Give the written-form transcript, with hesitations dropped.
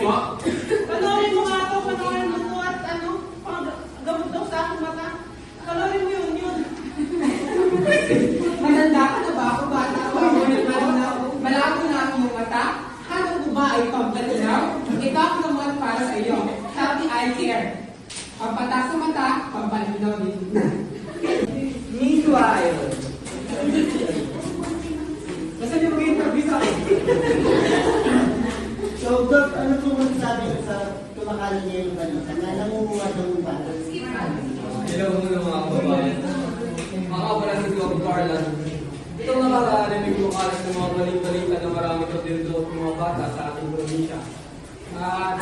mo? Panoorin mo nga ito, panoorin mo ito at ano, gamot daw sa aking mata. Panoorin mo yun. Matanda ka na ba ako? Bata ako. Malabo na ang iyong mata? Hanap mo ba ay pampalinaw? Ito ang naman para sa iyo. Healthy Eye Care. Pampatak sa mata, pampalinaw din. Meanwhile, Basta niyo mag-interview sa akin. So, Doc, ano po masasabi ko sa kumakain niya yung balita na nangunguha daw ng bata? Hello muna mga kababayan. Makakawala si Doc Carla. Itong nakakarinig ko kalas ng mga balik-balita na marami ko dinudot ng mga bata sa ating probinsya. At